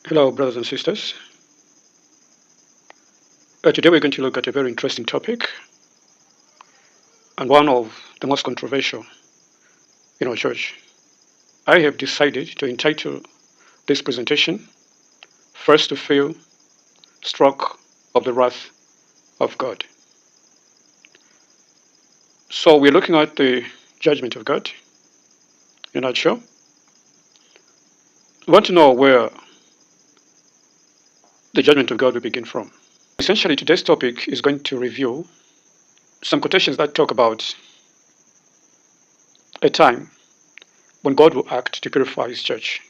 Hello, brothers and sisters. Today we're going to look at a very interesting topic and one of the most controversial in our church. I have decided to entitle this presentation, First to Feel Struck of the Wrath of God. So we're looking at the judgment of God in a nutshell. We want to know where the judgment of God will begin from. Essentially, today's topic is going to review some quotations that talk about a time when God will act to purify His church.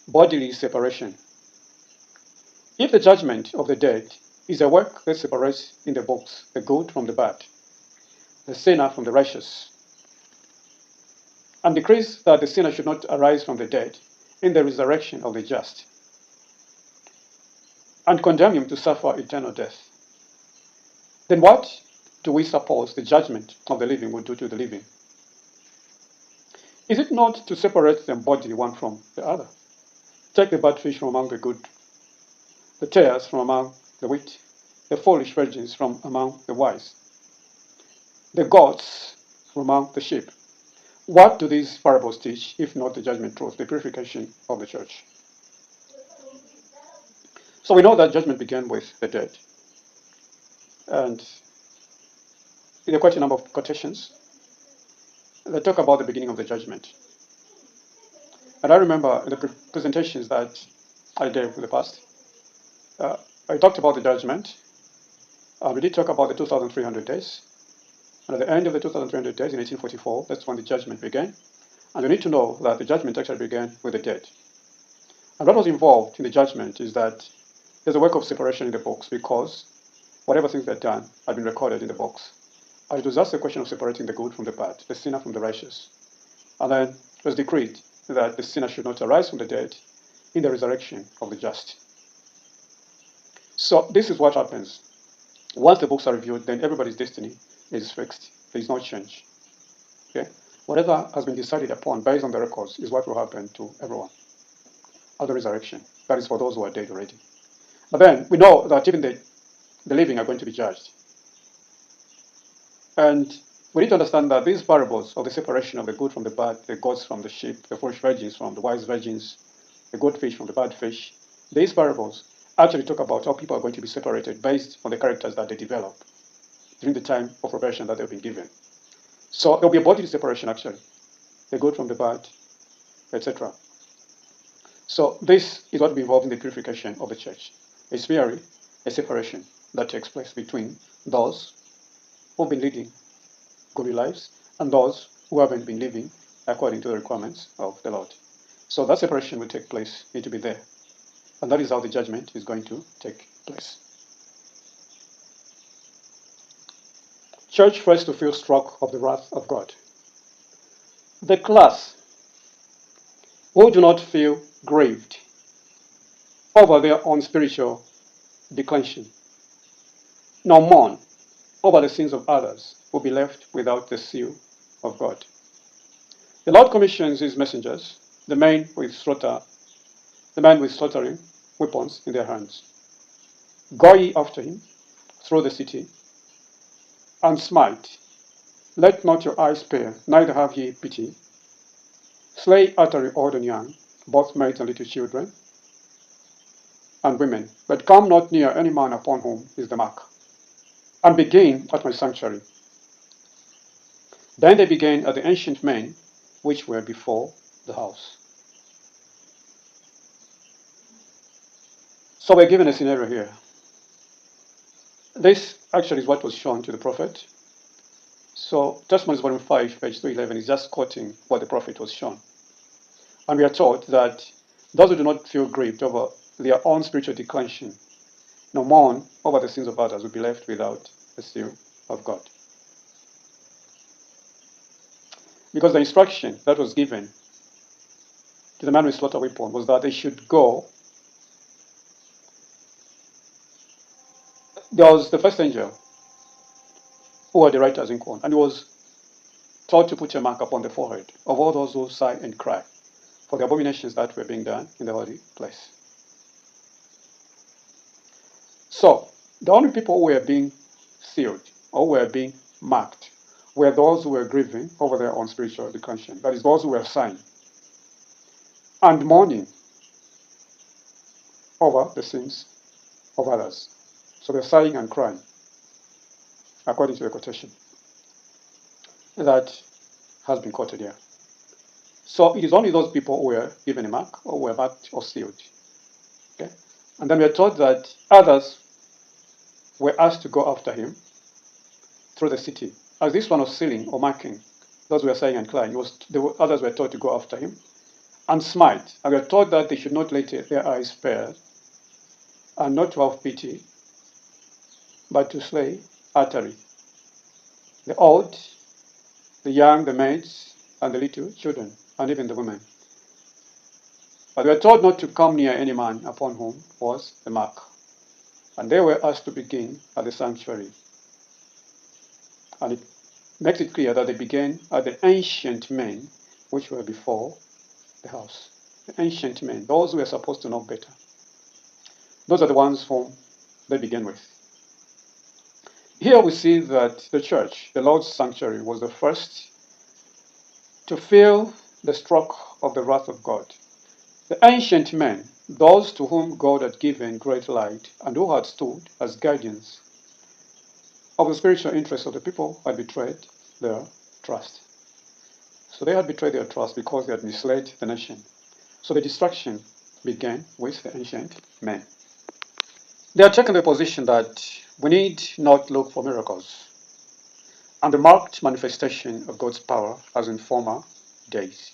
Bodily separation. If the judgment of the dead is a work that separates in the books the good from the bad, the sinner from the righteous, and decrees that the sinner should not arise from the dead in the resurrection of the just, and condemn him to suffer eternal death, then what do we suppose the judgment of the living will do to the living? Is it not to separate them bodily one from the other? Take the bad fish from among the good, the tares from among the wheat, the foolish virgins from among the wise, the goats from among the sheep. What do these parables teach, if not the judgment truth, the purification of the church? So we know that judgment began with the dead. And in a quite a number of quotations that talk about the beginning of the judgment. And I remember in the presentations that I gave in the past, I talked about the judgment. We did talk about the 2,300 days. And at the end of the 2,300 days in 1844, that's when the judgment began. And you need to know that the judgment actually began with the dead. And what was involved in the judgment is that there's a work of separation in the books, because whatever things they've done had been recorded in the books. And it was just a question of separating the good from the bad, the sinner from the righteous. And then it was decreed that the sinner should not arise from the dead in the resurrection of the just. So this is what happens. Once the books are reviewed, then everybody's destiny is fixed. There is no change. Okay? Whatever has been decided upon based on the records is what will happen to everyone at the resurrection. That is for those who are dead already. But then we know that even the living are going to be judged. And we need to understand that these parables of the separation of the good from the bad, the goats from the sheep, the foolish virgins from the wise virgins, the good fish from the bad fish, these parables actually talk about how people are going to be separated based on the characters that they develop during the time of probation that they've been given. So there'll be a bodily separation actually, the good from the bad, etc. So this is what will be involved in the purification of the church. It's merely a separation that takes place between those who've been leading godly lives and those who haven't been living according to the requirements of the Lord. So that separation will take place, need to be there. And that is how the judgment is going to take place. Church first to feel struck of the wrath of God. The class who do not feel grieved over their own spiritual declension, nor mourn over the sins of others, will be left without the seal of God. The Lord commissions his messengers, the men with slaughtering weapons in their hands. Go ye after him through the city, and smite. Let not your eyes spare, neither have ye pity. Slay utterly old and young, both maids and little children, and women, but come not near any man upon whom is the mark. And begin at my sanctuary. Then they began at the ancient men which were before the house. So we're given a scenario here. This actually is what was shown to the prophet. So Testimonies volume 5, page 311 is just quoting what the prophet was shown. And we are taught that those who do not feel grieved over their own spiritual declension, nor mourn over the sins of others, will be left without the seal of God. Because the instruction that was given to the man with slaughter weapon was that they should go. There was the first angel who had the writer's inkhorn, and he was told to put a mark upon the forehead of all those who sigh and cry for the abominations that were being done in the holy place. So, the only people who were being sealed or were being marked were those who were grieving over their own spiritual declension. That is, those who were sighing and mourning over the sins of others. So they're sighing and crying, according to the quotation that has been quoted here. So it is only those people who were given a mark or were marked or sealed. Okay? And then we are told that others were asked to go after him through the city. As this one was sealing or marking, those who were sighing and crying, others were told to go after him and smite. And we are told that they should not let their eyes spared and not to have pity, but to slay utterly the old, the young, the maids, and the little children, and even the women. But they were told not to come near any man upon whom was the mark. And they were asked to begin at the sanctuary. And it makes it clear that they began at the ancient men which were before the house. The ancient men, those who were supposed to know better. Those are the ones whom they began with. Here we see that the church, the Lord's sanctuary, was the first to feel the stroke of the wrath of God. The ancient men, those to whom God had given great light and who had stood as guardians of the spiritual interests of the people, had betrayed their trust. So they had betrayed their trust because they had misled the nation. So the destruction began with the ancient men. They had taken the position that we need not look for miracles and the marked manifestation of God's power as in former days.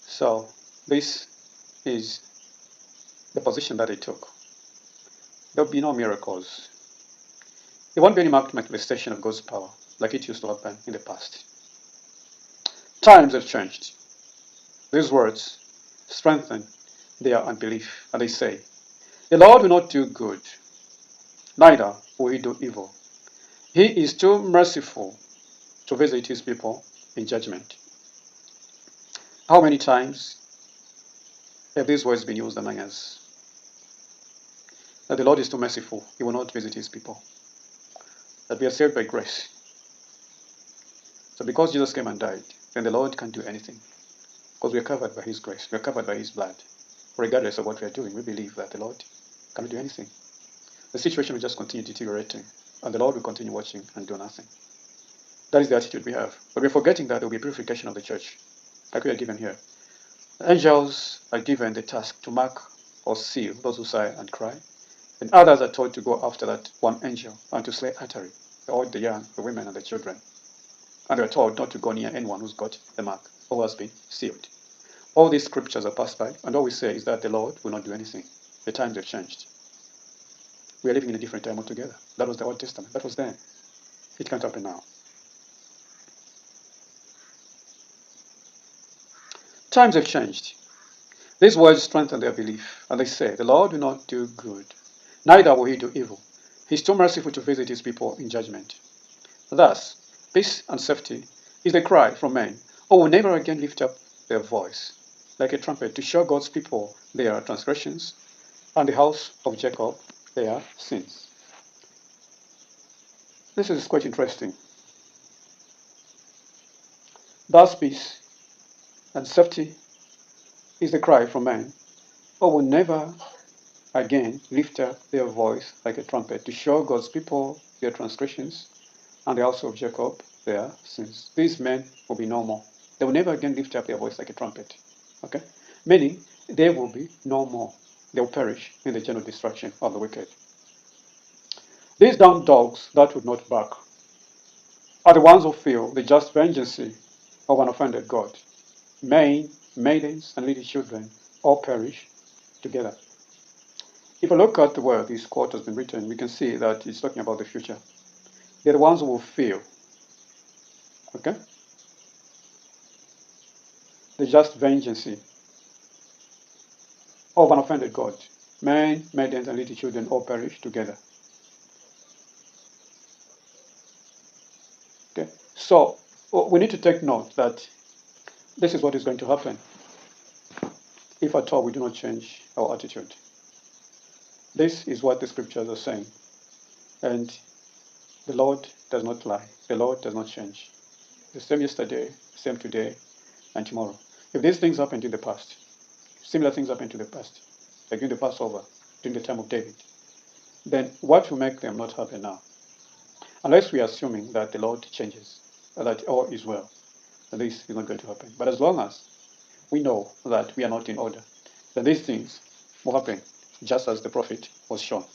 So this is the position that they took. There will be no miracles. There won't be any marked manifestation of God's power like it used to happen in the past. Times have changed. These words strengthen their unbelief, and they say, the Lord will not do good, neither will he do evil. He is too merciful to visit his people in judgment. How many times have these words been used among us? That the Lord is too merciful, he will not visit his people. That we are saved by grace. So because Jesus came and died, then the Lord can't do anything. Because we are covered by his grace, we are covered by his blood. Regardless of what we are doing, we believe that the Lord can't do anything. The situation will just continue deteriorating, and the Lord will continue watching and do nothing. That is the attitude we have. But we're forgetting that there will be purification of the church, like we are given here. The angels are given the task to mark or seal those who sigh and cry, and others are told to go after that one angel and to slay utterly, the old, the young, the women, and the children. And they are told not to go near anyone who's got the mark or has been sealed. All these scriptures are passed by, and all we say is that the Lord will not do anything. The times have changed. We are living in a different time altogether. That was the Old Testament. That was then. It can't happen now. Times have changed. These words strengthen their belief, and they say, the Lord will not do good, neither will he do evil. He is too merciful to visit his people in judgment. Thus, peace and safety is the cry from men who will never again lift up their voice like a trumpet to show God's people their transgressions and the house of Jacob their sins. This is quite interesting. Thus, peace and safety is the cry from men who will never again lift up their voice like a trumpet to show God's people their transgressions and the house of Jacob their sins. These men will be no more. They will never again lift up their voice like a trumpet. Okay? Meaning, they will be no more. They will perish in the general destruction of the wicked. These dumb dogs that would not bark are the ones who feel the just vengeance of an offended God. Men, maidens, and little children all perish together. If I look at the word this quote has been written, we can see that it's talking about the future. They're the ones who will feel, okay, the just vengeance of an offended God. Men, maidens, and little children all perish together. Okay, so we need to take note that this is what is going to happen. if at all we do not change our attitude. This is what the scriptures are saying. And the Lord does not lie. The Lord does not change. The same yesterday, same today, and tomorrow. If these things happened in the past, similar things happened in the past, like during the Passover, during the time of David, then what will make them not happen now? Unless we are assuming that the Lord changes, that all is well, then this is not going to happen. But as long as we know that we are not in order, then these things will happen just as the prophet was shown.